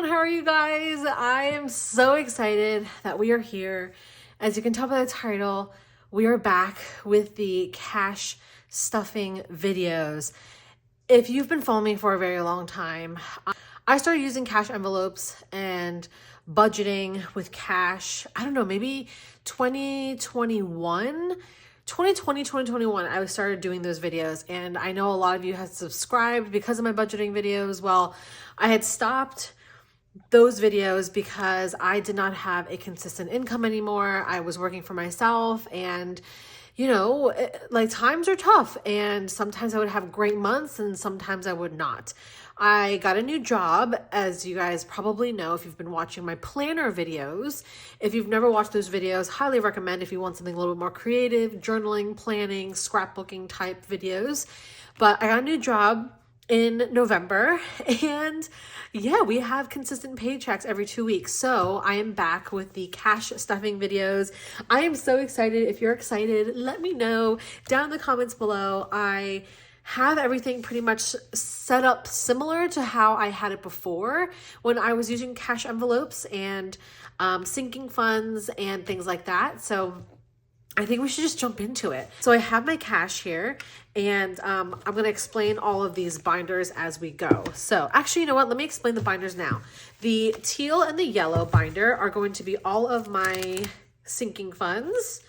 on? How are you guys? I am so excited that we are here. As you can tell by the title, we are back with the cash stuffing videos. If you've been following me for a very long time, I started using cash envelopes and budgeting with cash, I don't know, maybe 2021, I started doing those videos, and I know a lot of you have subscribed because of my budgeting videos. Well, I had stopped those videos because I did not have a consistent income anymore. I was working for myself, and you know, like times are tough, and sometimes I would have great months and sometimes I would not. I got a new job, as you guys probably know if you've been watching my planner videos. If you've never watched those videos, highly recommend if you want something a little bit more creative, journaling, planning, scrapbooking type videos. But I got a new job in November, and yeah, we have consistent paychecks every 2 weeks. So I am back with the cash stuffing videos. I am so excited. If you're excited, let me know down in the comments below. I have everything pretty much set up similar to how I had it before when I was using cash envelopes and sinking funds and things like that. So I think we should just jump into it. So I have my cash here, and I'm going to explain all of these binders as we go. So actually, you know what? Let me explain the binders now. The teal and the yellow binder are going to be all of my sinking funds.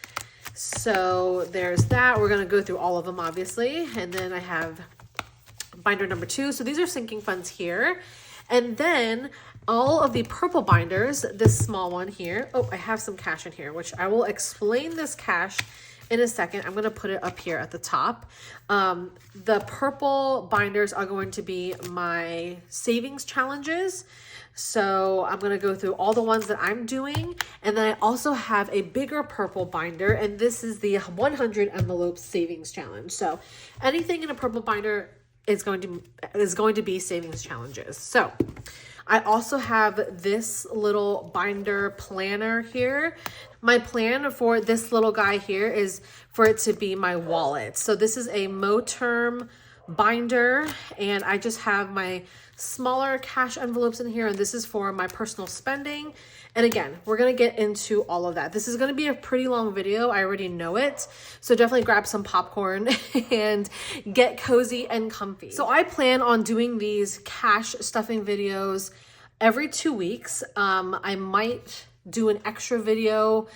So there's that. We're going to go through all of them, obviously. And then I have binder number 2. So these are sinking funds here. And then all of the purple binders, this small one here. Oh, I have some cash in here, which I will explain this cash in a second. I'm going to put it up here at the top. The purple binders are going to be my savings challenges. So I'm going to go through all the ones that I'm doing. And then I also have a bigger purple binder, and this is the 100 envelope savings challenge. So anything in a purple binder is going to be savings challenges. So I also have this little binder planner here. My plan for this little guy here is for it to be my wallet. So this is a Moterm binder, and I just have my smaller cash envelopes in here, and this is for my personal spending. And again, we're going to get into all of that. This is going to be a pretty long video. I already know it. So definitely grab some popcorn and get cozy and comfy. So I plan on doing these cash stuffing videos every 2 weeks. I might do an extra video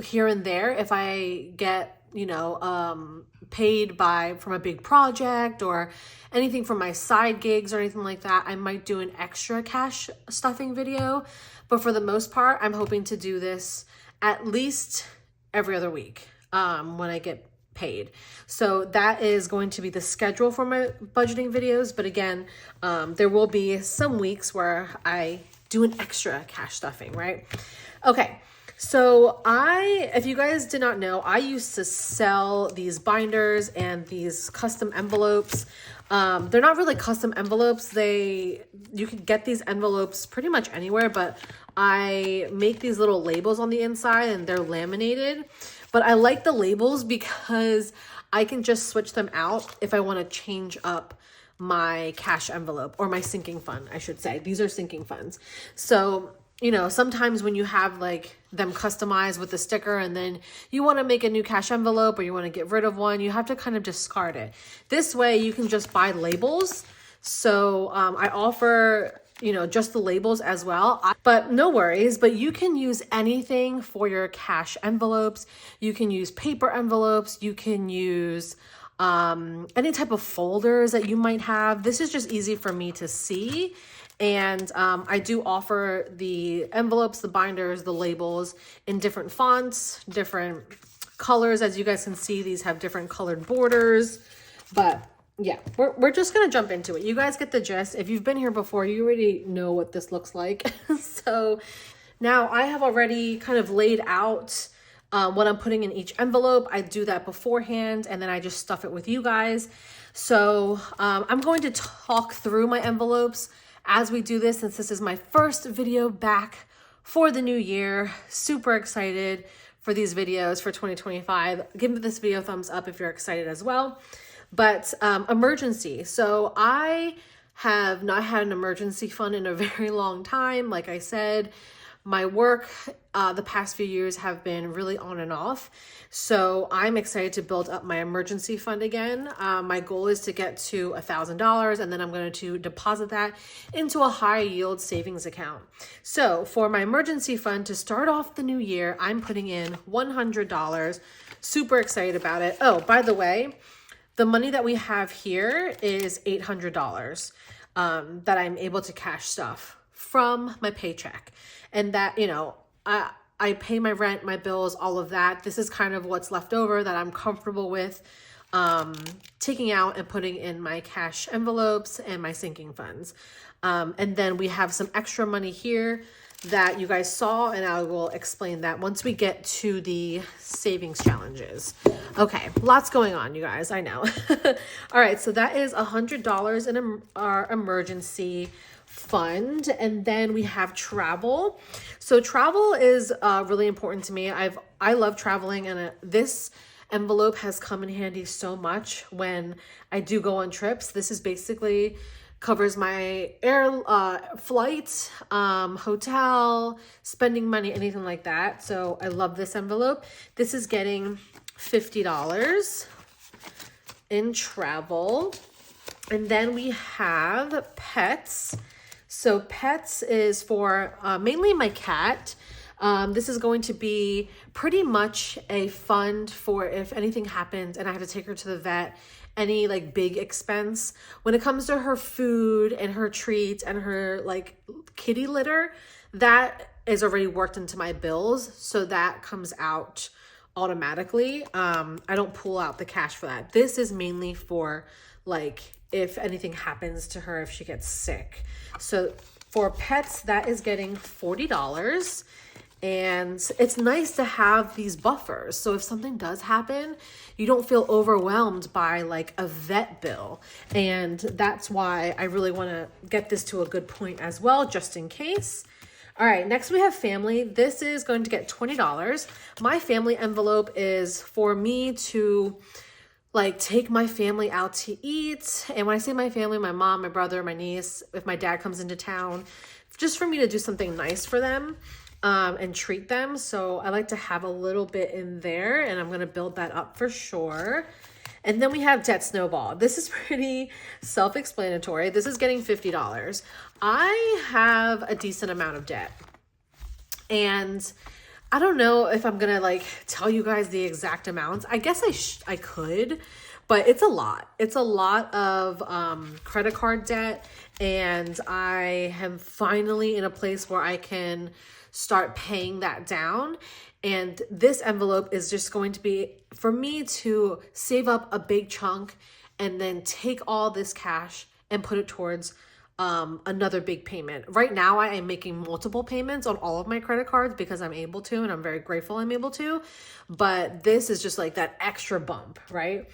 here and there if I get, you know, paid from a big project or anything from my side gigs or anything like that. I might do an extra cash stuffing video, but for the most part, I'm hoping to do this at least every other week when I get paid. So that is going to be the schedule for my budgeting videos. But again, there will be some weeks where I do an extra cash stuffing, right? Okay. So if you guys did not know, I used to sell these binders and these custom envelopes. They're not really custom envelopes. You can get these envelopes pretty much anywhere, but I make these little labels on the inside and they're laminated. But I like the labels because I can just switch them out if I want to change up my cash envelope, or my sinking fund, I should say. These are sinking funds. So, you know, sometimes when you have like them customized with the sticker and then you want to make a new cash envelope or you want to get rid of one, you have to kind of discard it. This way you can just buy labels. So I offer, you know, just the labels as well, but no worries. But you can use anything for your cash envelopes. You can use paper envelopes. You can use any type of folders that you might have. This is just easy for me to see. And I do offer the envelopes, the binders, the labels in different fonts, different colors. As you guys can see, these have different colored borders. But yeah, we're just going to jump into it. You guys get the gist. If you've been here before, you already know what this looks like. So now I have already kind of laid out what I'm putting in each envelope. I do that beforehand, and then I just stuff it with you guys. So I'm going to talk through my envelopes as we do this, since this is my first video back for the new year. Super excited for these videos for 2025. Give this video a thumbs up if you're excited as well. But emergency. So I have not had an emergency fund in a very long time. Like I said, my work the past few years have been really on and off. So I'm excited to build up my emergency fund again. My goal is to get to $1,000, and then I'm going to deposit that into a high yield savings account. So for my emergency fund to start off the new year, I'm putting in $100. Super excited about it. Oh, by the way, the money that we have here is $800 that I'm able to cash stuff from my paycheck. And that, you know, I pay my rent, my bills, all of that. This is kind of what's left over that I'm comfortable with taking out and putting in my cash envelopes and my sinking funds. And then we have some extra money here that you guys saw, and I will explain that once we get to the savings challenges. Okay, lots going on, you guys, I know. All right, so that is $100 in our emergency fund. And then we have travel. So travel is really important to me. I love traveling, and this envelope has come in handy so much when I do go on trips. This is basically covers my air flight, hotel, spending money, anything like that. So I love this envelope. This is getting $50 in travel. And then we have pets. So pets is for mainly my cat. This is going to be pretty much a fund for if anything happens and I have to take her to the vet, any like big expense. When it comes to her food and her treats and her like kitty litter, that is already worked into my bills. So that comes out automatically. I don't pull out the cash for that. This is mainly for like if anything happens to her, if she gets sick. So for pets, that is getting $40. And it's nice to have these buffers. So if something does happen, you don't feel overwhelmed by like a vet bill. And that's why I really want to get this to a good point as well, just in case. All right, next we have family. This is going to get $20. My family envelope is for me to like take my family out to eat. And when I say my family, my mom, my brother, my niece, if my dad comes into town, just for me to do something nice for them. And treat them. So I like to have a little bit in there, and I'm going to build that up for sure. And then we have debt snowball. This is pretty self-explanatory. This is getting $50. I have a decent amount of debt, and I don't know if I'm going to like tell you guys the exact amounts. I guess I could, but it's a lot. It's a lot of credit card debt, and I am finally in a place where I can start paying that down. And this envelope is just going to be for me to save up a big chunk and then take all this cash and put it towards another big payment. Right now, I am making multiple payments on all of my credit cards because I'm able to, and I'm very grateful I'm able to. But this is just like that extra bump, right?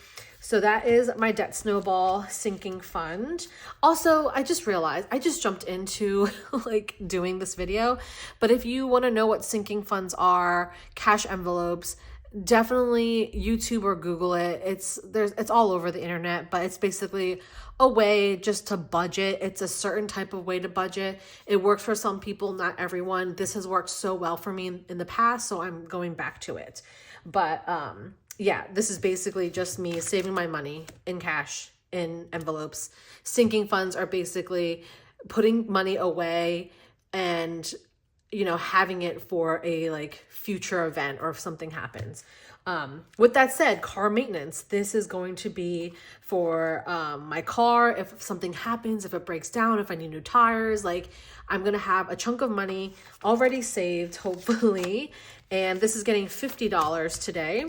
So that is my debt snowball sinking fund. Also, I just realized I just jumped into like doing this video, but if you want to know what sinking funds are, cash envelopes, definitely YouTube or Google it. It's all over the internet, but it's basically a way just to budget. It's a certain type of way to budget. It works for some people, not everyone. This has worked so well for me in the past, so I'm going back to it. But yeah, this is basically just me saving my money in cash in envelopes. Sinking funds are basically putting money away and, you know, having it for a like future event or if something happens. With that said, car maintenance, this is going to be for my car. If something happens, if it breaks down, if I need new tires, like I'm going to have a chunk of money already saved, hopefully. And this is getting $50 today.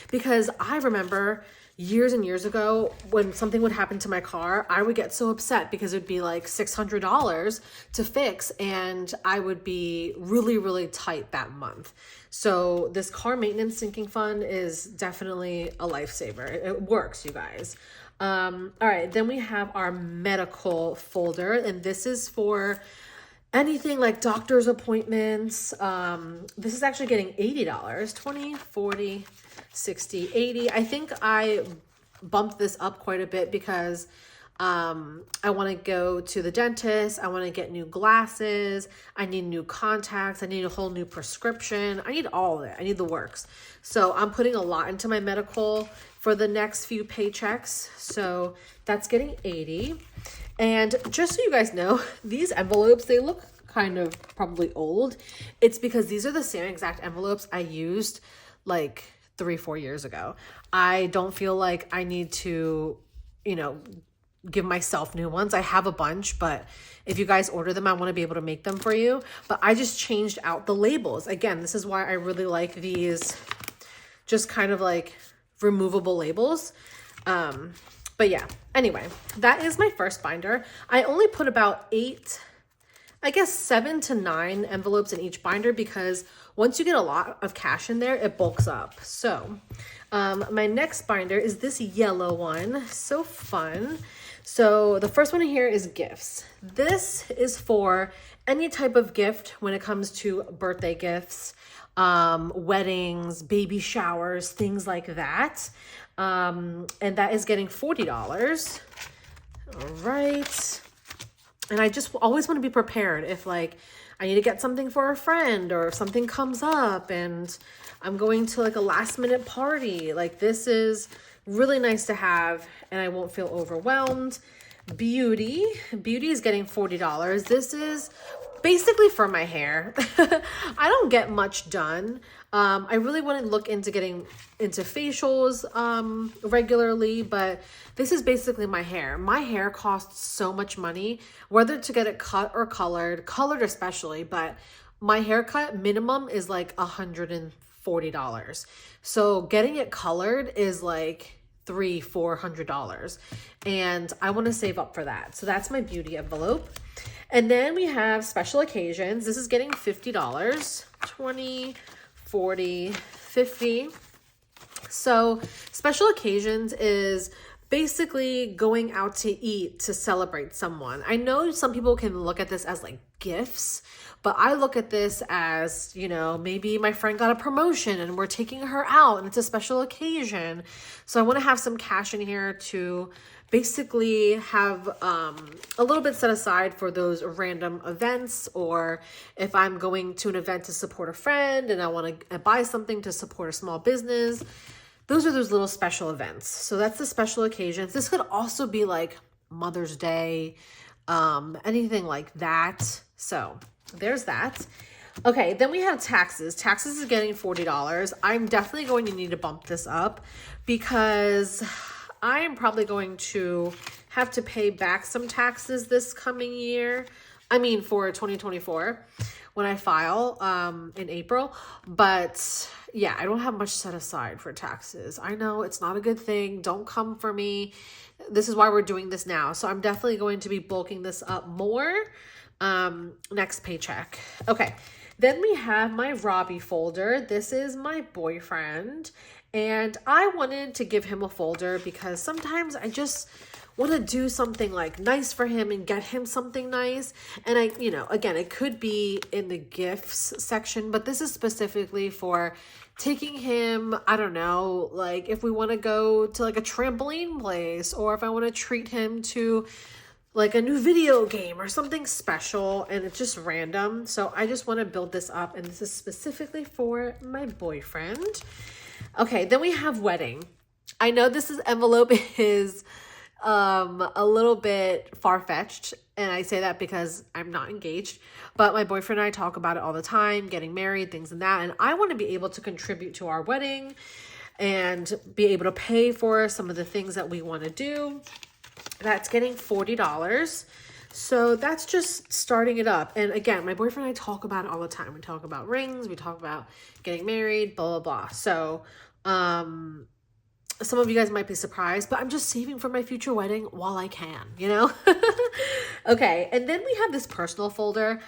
Because I remember years and years ago when something would happen to my car, I would get so upset because it'd be like $600 to fix, and I would be really, really tight that month. So this car maintenance sinking fund is definitely a lifesaver. It works, you guys. All right, then we have our medical folder, and this is for anything like doctor's appointments. This is actually getting $80, 20, 40, 60, 80. I think I bumped this up quite a bit because I want to go to the dentist. I want to get new glasses. I need new contacts. I need a whole new prescription. I need all of it. I need the works. So I'm putting a lot into my medical for the next few paychecks. So that's getting 80. And just so you guys know, these envelopes, they look kind of probably old. It's because these are the same exact envelopes I used like 3-4 years ago. I don't feel like I need to, you know, give myself new ones. I have a bunch, but if you guys order them, I want to be able to make them for you. But I just changed out the labels. Again, this is why I really like these just kind of like removable labels. But yeah, anyway, that is my first binder. I only put about 7 to 9 envelopes in each binder because once you get a lot of cash in there, it bulks up. So my next binder is this yellow one. So fun. So the first one here is gifts. This is for any type of gift when it comes to birthday gifts, weddings, baby showers, things like that. And that is getting $40. All right. And I just always want to be prepared if like I need to get something for a friend or if something comes up and I'm going to like a last minute party. Like this is really nice to have and I won't feel overwhelmed. Beauty is getting $40. This is basically for my hair. I don't get much done. I really want to look into getting into facials regularly, but this is basically my hair. My hair costs so much money, whether to get it cut or colored especially, but my haircut minimum is like $140. So getting it colored is like $300-400, and I want to save up for that. So that's my beauty envelope. And then we have special occasions. This is getting $50, 20, 40, 50. So special occasions is basically going out to eat to celebrate someone. I know some people can look at this as like gifts, but I look at this as, you know, maybe my friend got a promotion and we're taking her out and it's a special occasion. So I want to have some cash in here to basically have a little bit set aside for those random events, or if I'm going to an event to support a friend and I want to buy something to support a small business. Those are those little special events. So that's the special occasions. This could also be like Mother's Day, anything like that. So there's that. Okay, then we have taxes. Taxes is getting $40. I'm definitely going to need to bump this up because I am probably going to have to pay back some taxes this coming year. I mean, for 2024 when I file in April. But yeah, I don't have much set aside for taxes. I know it's not a good thing. Don't come for me. This is why we're doing this now. So I'm definitely going to be bulking this up more next paycheck. Okay, then we have my Robbie folder. This is my boyfriend. And I wanted to give him a folder because sometimes I just want to do something like nice for him and get him something nice. And I, you know, again, it could be in the gifts section, but this is specifically for taking him, I don't know, like if we want to go to like a trampoline place, or if I want to treat him to like a new video game or something special, and it's just random. So I just want to build this up, and this is specifically for my boyfriend. Okay, then we have wedding. I know this envelope is a little bit far-fetched, and I say that because I'm not engaged, but my boyfriend and I talk about it all the time, getting married, things and that, and I want to be able to contribute to our wedding and be able to pay for some of the things that we want to do. That's getting $40. So that's just starting it up. And again, my boyfriend and I talk about it all the time. We talk about rings, we talk about getting married, blah, blah, blah. So some of you guys might be surprised, but I'm just saving for my future wedding while I can, you know? Okay, and then we have this personal folder.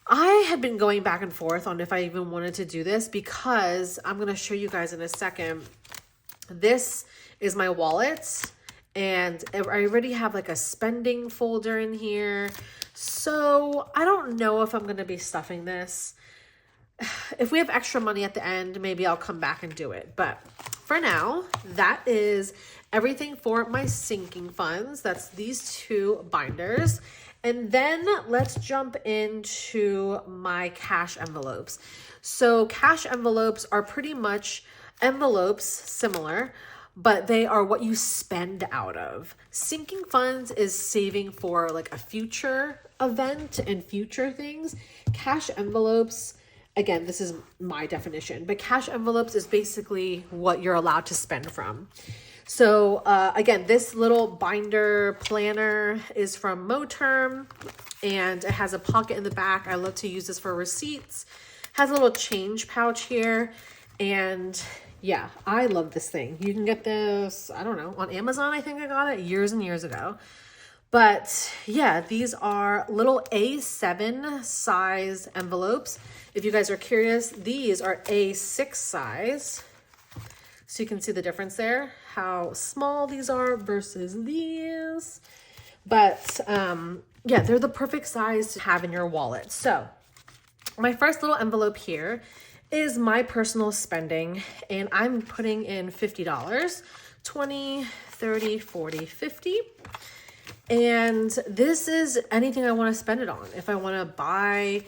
I have been going back and forth on if I even wanted to do this because I'm going to show you guys in a second. This is my wallet. And I already have like a spending folder in here. So I don't know if I'm going to be stuffing this. If we have extra money at the end, maybe I'll come back and do it. But for now, that is everything for my sinking funds. That's these two binders. And then let's jump into my cash envelopes. So cash envelopes are pretty much envelopes similar, but they are what you spend out of. Sinking funds is saving for like a future event and future things. Cash envelopes, again, this is my definition, but cash envelopes is basically what you're allowed to spend from. So again, this little binder planner is from Moterm, and it has a pocket in the back. I love to use this for receipts. Has a little change pouch here, and yeah, I love this thing. You can get this, I don't know, on Amazon. I think I got it years and years ago. But yeah, these are little A7 size envelopes. If you guys are curious, these are A6 size. So you can see the difference there, how small these are versus these. But yeah, they're the perfect size to have in your wallet. So my first little envelope here is my personal spending, and I'm putting in $50, 20, 30, 40, 50. And this is anything I want to spend it on. If I want to buy,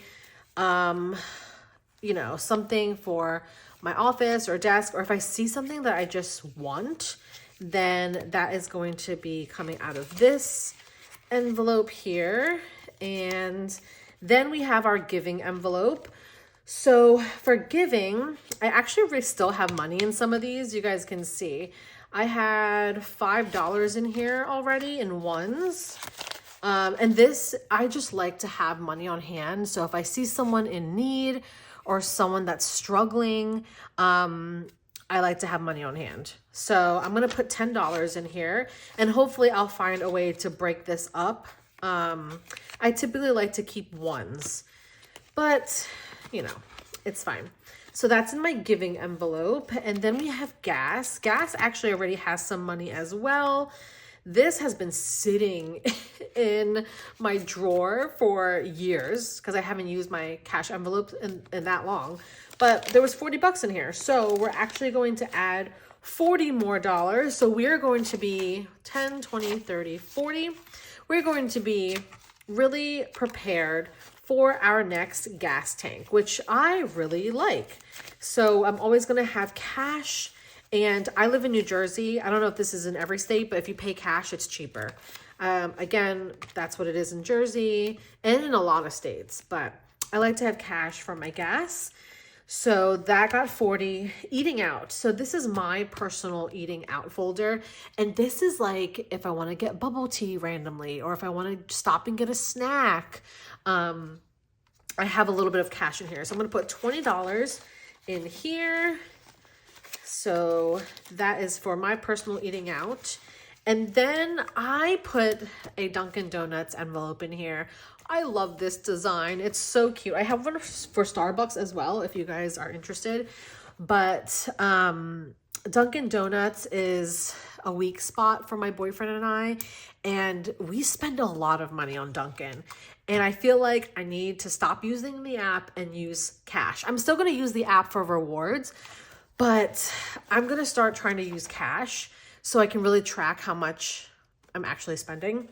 you know, something for my office or desk, or if I see something that I just want, then that is going to be coming out of this envelope here. And then we have our giving envelope. So for giving, I actually still have money in some of these. You guys can see I had $5 in here already in ones. And this, I just like to have money on hand. So if I see someone in need or someone that's struggling, I like to have money on hand. So I'm going to put $10 in here, and hopefully I'll find a way to break this up. I typically like to keep ones, but you know, it's fine. So that's in my giving envelope. And then we have gas. Gas actually already has some money as well. This has been sitting in my drawer for years because I haven't used my cash envelope in that long. But there was 40 bucks in here. So we're actually going to add 40 more dollars. So we're going to be 10, 20, 30, 40. We're going to be really prepared for our next gas tank, which I really like. So I'm always going to have cash, and I live in New Jersey. I don't know if this is in every state, but if you pay cash, it's cheaper. Again, that's what it is in Jersey and in a lot of states, but I like to have cash for my gas. So that got 40. Eating out. So this is my personal eating out folder. And this is like if I want to get bubble tea randomly, or if I want to stop and get a snack. I have a little bit of cash in here. So I'm going to put $20 in here. So that is for my personal eating out. And then I put a Dunkin' Donuts envelope in here. I love this design. It's so cute. I have one for Starbucks as well, if you guys are interested. But Dunkin' Donuts is a weak spot for my boyfriend and I. And we spend a lot of money on Dunkin'. And I feel like I need to stop using the app and use cash. I'm still going to use the app for rewards, but I'm going to start trying to use cash so I can really track how much I'm actually spending.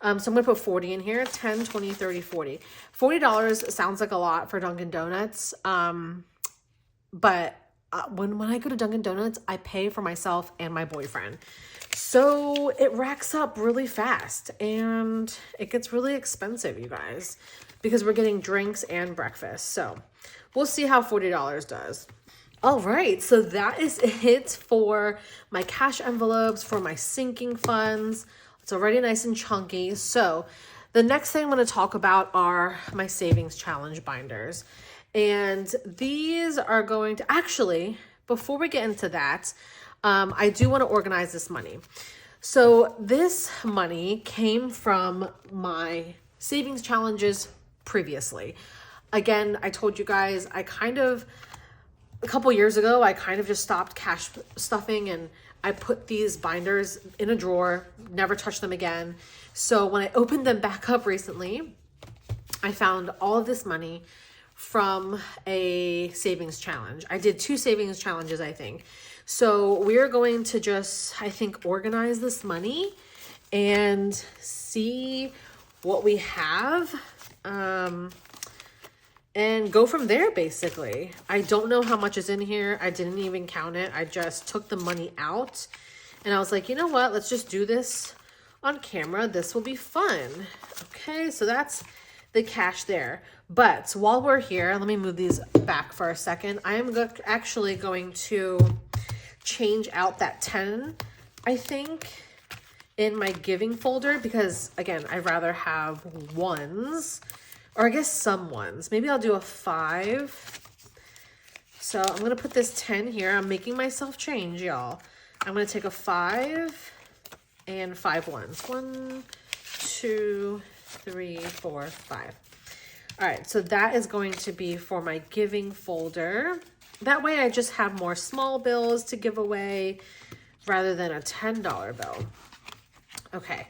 So I'm going to put 40 in here, 10, 20, 30, 40. $40 sounds like a lot for Dunkin' Donuts. But when I go to Dunkin' Donuts, I pay for myself and my boyfriend. So it racks up really fast, and it gets really expensive, you guys, because we're getting drinks and breakfast. So we'll see how $40 does. All right, so that is it for my cash envelopes, for my sinking funds. It's already nice and chunky. So the next thing I'm going to talk about are my savings challenge binders. And these are going to actually, before we get into that, I do want to organize this money. So this money came from my savings challenges previously. Again, I told you guys, a couple years ago, I kind of just stopped cash stuffing, and I put these binders in a drawer, never touched them again. So when I opened them back up recently, I found all of this money from a savings challenge. I did 2 savings challenges, I think. So we're going to just, I think, organize this money and see what we have. And go from there, basically. I don't know how much is in here. I didn't even count it. I just took the money out. And I was like, you know what? Let's just do this on camera. This will be fun. Okay, so that's the cash there. But while we're here, let me move these back for a second. I am actually going to change out that 10, I think, in my giving folder. Because, again, I'd rather have ones. Or I guess some ones. Maybe I'll do a 5. So I'm going to put this 10 here. I'm making myself change, y'all. I'm going to take a 5 and 5 ones. 1, 2, 3, 4, 5. All right, so that is going to be for my giving folder. That way I just have more small bills to give away rather than a $10 bill. Okay.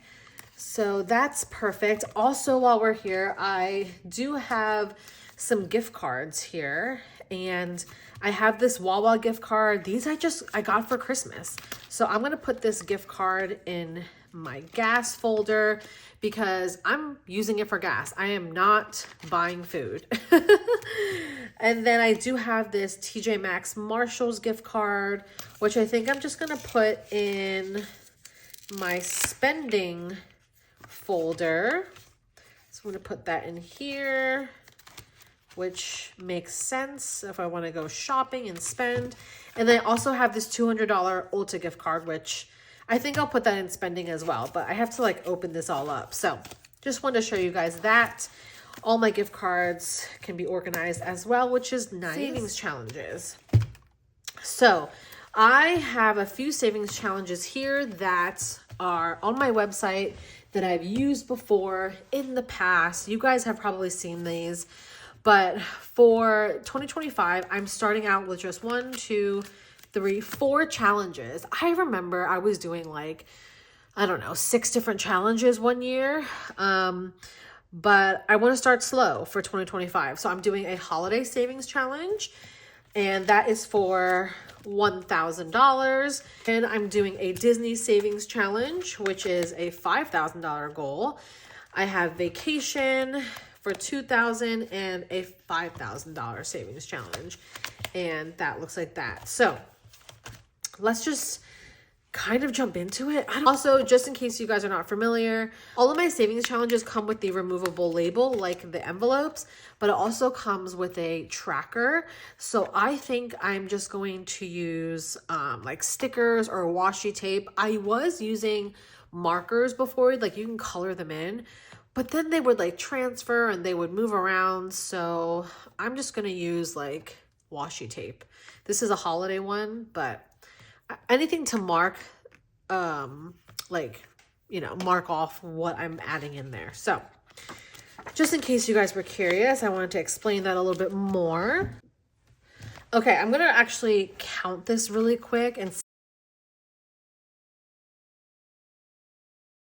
So that's perfect. Also, while we're here, I do have some gift cards here, and I have this Wawa gift card. These I got for Christmas. So I'm going to put this gift card in my gas folder because I'm using it for gas. I am not buying food. And then I do have this TJ Maxx Marshalls gift card, which I think I'm just going to put in my spending folder. So I'm going to put that in here, which makes sense if I want to go shopping and spend. And then I also have this $200 Ulta gift card, which I think I'll put that in spending as well, but I have to like open this all up. So just wanted to show you guys that. All my gift cards can be organized as well, which is nice. Savings challenges. So I have a few savings challenges here that are on my website that I've used before in the past. You guys have probably seen these, but for 2025, I'm starting out with just 1, 2, 3, 4 challenges. I remember I was doing like, I don't know, 6 different challenges one year. But I want to start slow for 2025. So I'm doing a holiday savings challenge, and that is for $1,000. And I'm doing a Disney savings challenge, which is a $5,000 goal. I have vacation for $2,000 and a $5,000 savings challenge. And that looks like that. So let's just kind of jump into it. Also, just in case you guys are not familiar, all of my savings challenges come with the removable label, like the envelopes, but it also comes with a tracker. So I think I'm just going to use like stickers or washi tape. I was using markers before, like you can color them in, but then they would like transfer and they would move around. So I'm just going to use like washi tape. This is a holiday one, but anything to mark, like, you know, mark off what I'm adding in there. So just in case you guys were curious, I wanted to explain that a little bit more. Okay, I'm going to actually count this really quick and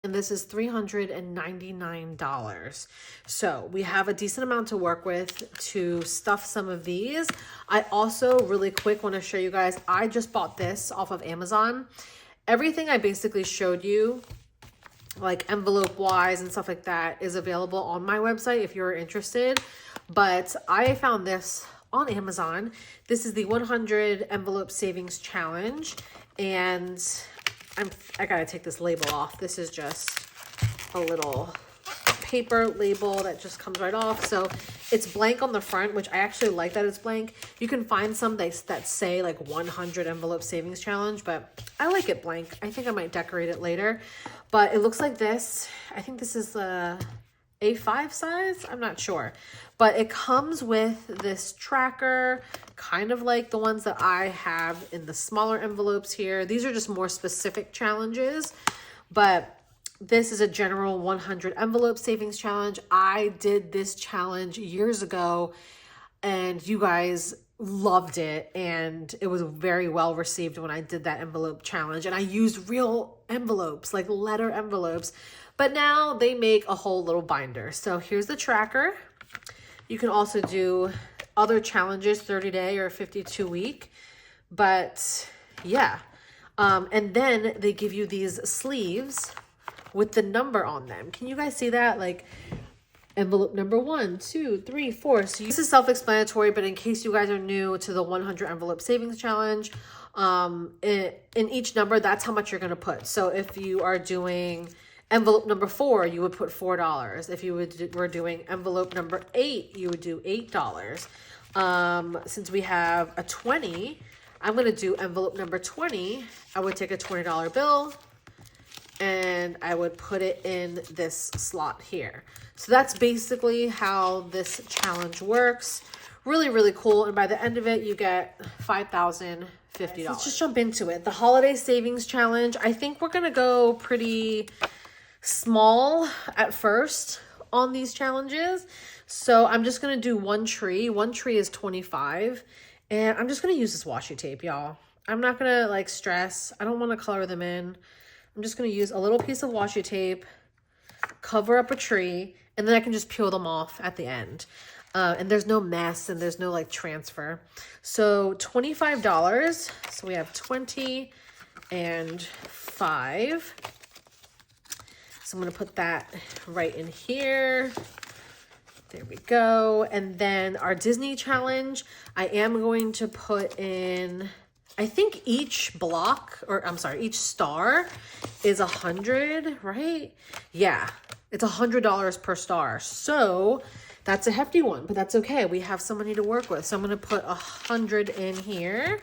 this is $399. So we have a decent amount to work with to stuff some of these. I also really quick want to show you guys, I just bought this off of Amazon. Everything I basically showed you, like envelope wise and stuff like that, is available on my website if you're interested. But I found this on Amazon. This is the 100 envelope savings challenge, and I gotta take this label off. This is just a little paper label that just comes right off. So it's blank on the front, which I actually like that it's blank. You can find some that say like 100 envelope savings challenge, but I like it blank. I think I might decorate it later, but it looks like this. I think this is the A5 size. I'm not sure, but it comes with this tracker, kind of like the ones that I have in the smaller envelopes here. These are just more specific challenges, but this is a general 100 envelope savings challenge. I did this challenge years ago and you guys loved it, and it was very well received when I did that envelope challenge, and I used real envelopes, like letter envelopes, but now they make a whole little binder. So here's the tracker. You can also do other challenges, 30-day or 52-week, but Yeah. And then they give you these sleeves with the number on them. Can you guys see that? Like envelope number 1, 2, 3, 4. So this is self-explanatory, but in case you guys are new to the 100 envelope savings challenge, in each number, that's how much you're going to put. So if you are doing envelope number 4, you would put $4. If you were doing envelope number 8, you would do $8. Since we have a 20, I'm going to do envelope number 20. I would take a $20 bill and I would put it in this slot here. So that's basically how this challenge works. Really, really cool. And by the end of it, you get $5,050. Let's just jump into it. The holiday savings challenge. I think we're going to go pretty small at first on these challenges. So I'm just going to do one tree. One tree is 25. And I'm just going to use this washi tape, y'all. I'm not going to like stress. I don't want to color them in. I'm just going to use a little piece of washi tape, cover up a tree, and then I can just peel them off at the end. And there's no mess and there's no like transfer. So $25. So we have 20 and 5. So I'm going to put that right in here. There we go. And then our Disney challenge, I am going to put in, I think each block, or I'm sorry, each star is 100, right? Yeah, it's $100 per star. So that's a hefty one, but that's okay. We have some money to work with. So I'm going to put 100 in here.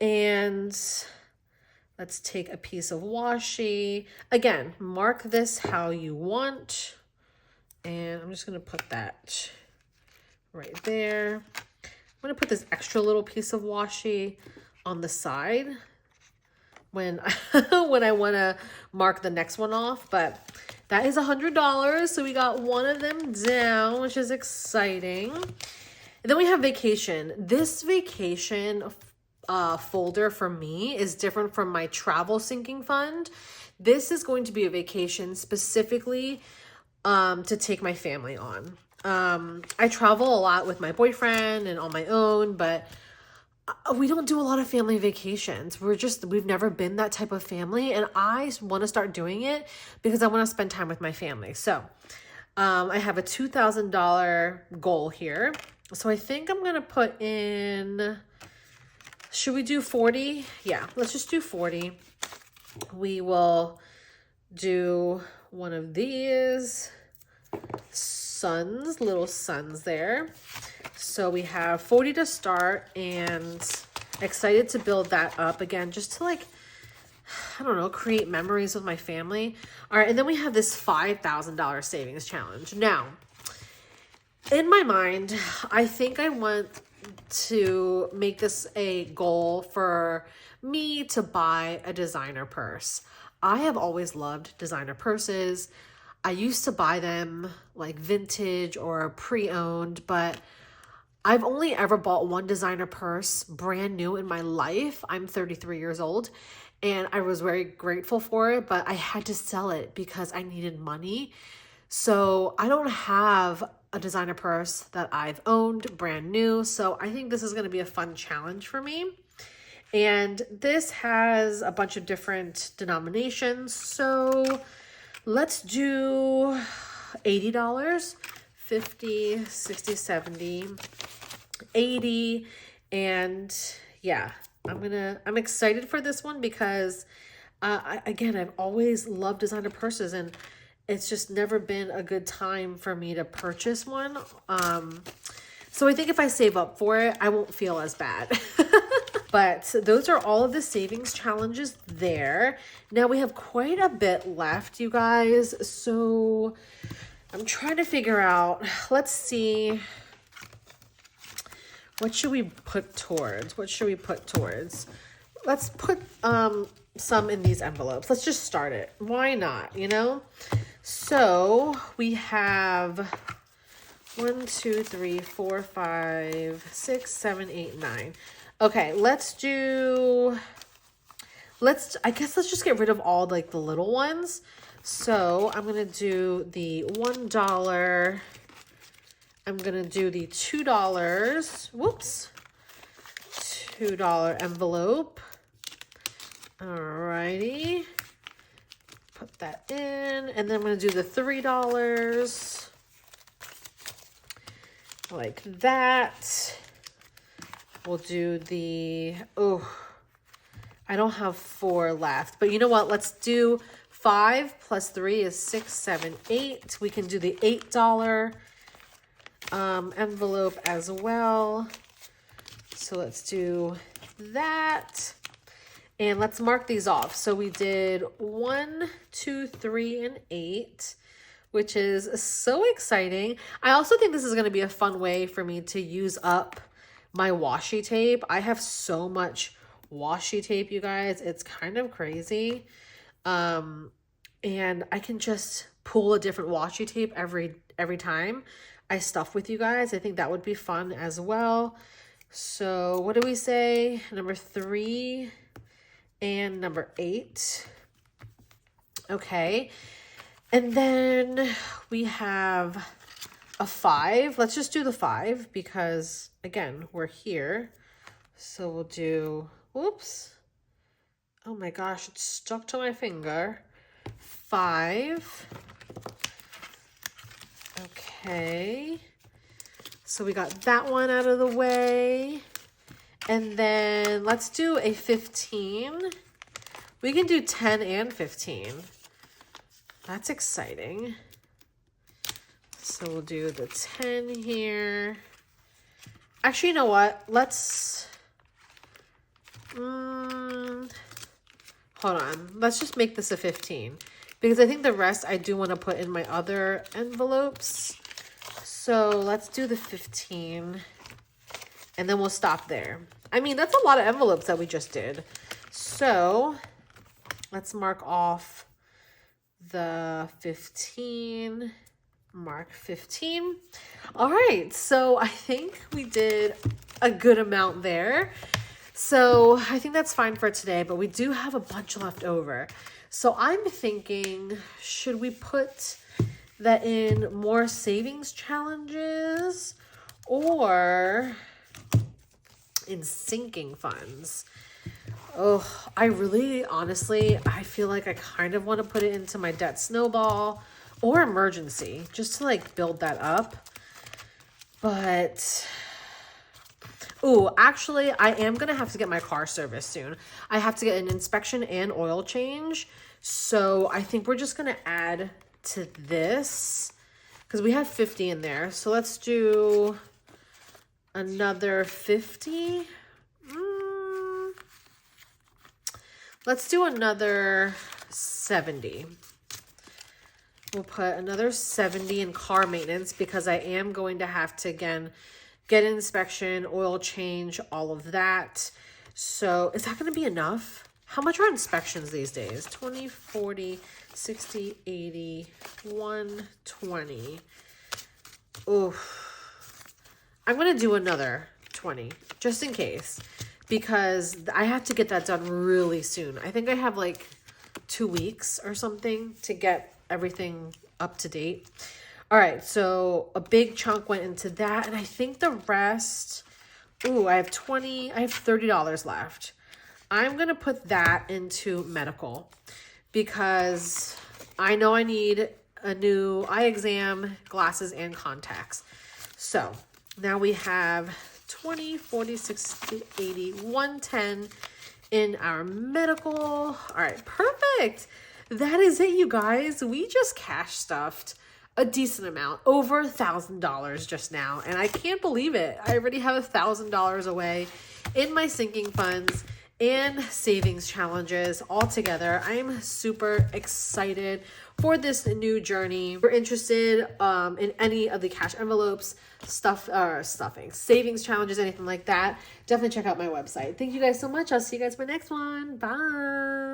And let's take a piece of washi. Again, mark this how you want. And I'm just going to put that right there. I'm going to put this extra little piece of washi on the side when when I want to mark the next one off. But that is $100. So we got one of them down, which is exciting. And then we have vacation. This vacation folder for me is different from my travel sinking fund. This is going to be a vacation specifically to take my family on. I travel a lot with my boyfriend and on my own, but we don't do a lot of family vacations. We've never been that type of family, and I want to start doing it because I want to spend time with my family. So I have a $2,000 goal here. So I think I'm going to put in, should we do 40? Yeah, let's just do 40. We will do one of these suns, little suns there. So we have 40 to start, and excited to build that up again, just to like, I don't know, create memories with my family. All right, and then we have this $5,000 savings challenge. Now, in my mind, I think I want to make this a goal for me to buy a designer purse. I have always loved designer purses. I used to buy them like vintage or pre-owned, but I've only ever bought one designer purse brand new in my life. I'm 33 years old, and I was very grateful for it, but I had to sell it because I needed money. So I don't have a designer purse that I've owned brand new. So I think this is going to be a fun challenge for me. And this has a bunch of different denominations. So let's do $80, 50, 60, 70, 80. And yeah, I'm excited for this one because again, I've always loved designer purses, and it's just never been a good time for me to purchase one. So I think if I save up for it, I won't feel as bad. But those are all of the savings challenges there. Now we have quite a bit left, you guys. So I'm trying to figure out, let's see. What should we put towards? What should we put towards? Let's put some in these envelopes. Let's just start it. Why not, you know? So we have 1, 2, 3, 4, 5, 6, 7, 8, 9. Okay, I guess let's just get rid of all like the little ones. So I'm going to do the $1. I'm going to do the $2. Whoops. $2 envelope. Alrighty. Put that in. And then I'm going to do the $3. Like that. We'll do the, oh, I don't have 4 left. But you know what? Let's do 5 plus 3 is 6, 7, 8. We can do the $8 envelope as well. So let's do that. And let's mark these off. So we did 1, 2, 3, and 8, which is so exciting. I also think this is going to be a fun way for me to use up my washi tape. I have so much washi tape, you guys. It's kind of crazy. And I can just pull a different washi tape every time I stuff with you guys. I think that would be fun as well. So what do we say? Number 3 and number 8. Okay. And then we have a 5. Let's just do the 5 because, again, we're here. So we'll do, whoops. Oh my gosh, it's stuck to my finger. 5. Okay. So we got that one out of the way. And then let's do a 15. We can do 10 and 15. That's exciting. So we'll do the 10 here. Actually, you know what? Let's, hold on. Let's just make this a 15. Because I think the rest I do want to put in my other envelopes. So let's do the 15. And then we'll stop there. I mean, that's a lot of envelopes that we just did. So let's mark off the 15. Mark 15. All right. So I think we did a good amount there. So I think that's fine for today, but we do have a bunch left over. So I'm thinking, should we put that in more savings challenges or in sinking funds? Oh, I really, honestly, I feel like I kind of want to put it into my debt snowball or emergency just to like build that up. But, oh, actually, I am going to have to get my car serviced soon. I have to get an inspection and oil change. So I think we're just going to add to this because we have 50 in there. So let's do another 50. Let's do another 70. We'll put another 70 in car maintenance because I am going to have to, again, get an inspection, oil change, all of that. So is that going to be enough? How much are inspections these days? 20, 40, 60, 80, 120. Oof. I'm going to do another 20 just in case because I have to get that done really soon. I think I have like 2 weeks or something to get everything up to date. All right, so a big chunk went into that, and I think the rest, I have $30 left. I'm gonna put that into medical because I know I need a new eye exam, glasses, and contacts. So now we have 20, 40, 60, 80, 110 in our medical. All right, perfect. That is it, you guys. We just cash stuffed a decent amount, over $1,000 just now. And I can't believe it. I already have $1,000 away in my sinking funds and savings challenges all together. I'm super excited for this new journey. If you're interested in any of the cash envelopes, stuffing, savings challenges, anything like that, definitely check out my website. Thank you guys so much. I'll see you guys for my next one. Bye.